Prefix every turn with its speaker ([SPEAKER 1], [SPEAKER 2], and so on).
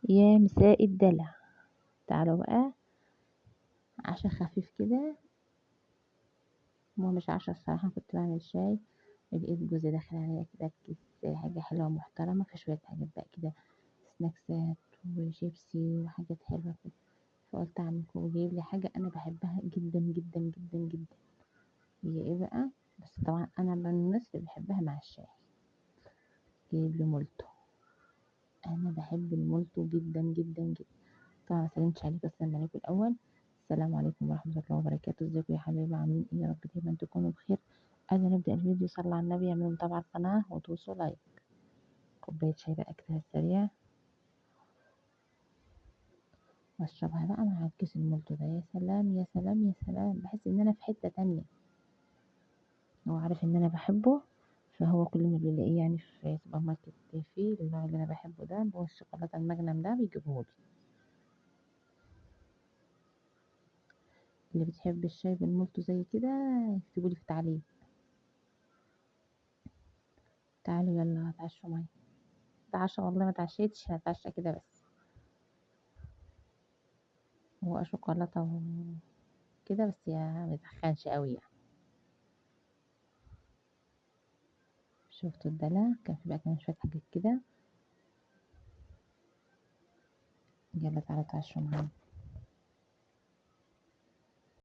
[SPEAKER 1] يا مساء الدلع. تعالوا بقى عشا خفيف كده. هو مش عشا الصراحة، كنت بعمل شاي لقيت جوزي داخل عليا كده بكيس حاجة حلوة ومحترمة، في شوية حاجات بقى كده، سناكسات وشيبسي وحاجات حلوة كده. فقلت اعمل وجايب لي حاجة انا بحبها جدا جدا جدا جدا. هي ايه بقى؟ بس طبعا انا من الناس اللي بحبها مع الشاي. جايب لي مولتو. انا بحب المولتو جدا جدا جدا. طبعا ما سلمتش عليكم، السلام عليكم الاول. السلام عليكم ورحمه الله وبركاته. ازيكم يا حبايبي؟ عاملين ايه؟ يا رب دايما تكونوا بخير. قبل ما نبدا الفيديو صلوا على النبي، اعملوا متابعه القناه وتوصوا لايك. كوبايه شاي بقى كده سريع واشربها بقى مع الكيس المولتو ده. يا سلام يا سلام يا سلام، بحس ان انا في حته تانية. هو عارف ان انا بحبه، فهو كل ما بيلاقيه يعني في سوبر ماركت فيه النوع اللي انا بحبه ده، اللي هو الشوكولاته الماجنم ده، بيجيبهولي. اللي بتحب الشاي بالمولتو زي كده اكتبولي في التعليق. تعالوا يلا اتعشوا معايا. اتعشى والله ما اتعشيتش، هتعشى كده بس. هو شوكولاته كده بس، يا متخنش قوي يعني. شفتوا الدلع؟ كان في بقى كمان شويه حاجات كده. يلا تعالوا اتعشوا معايا.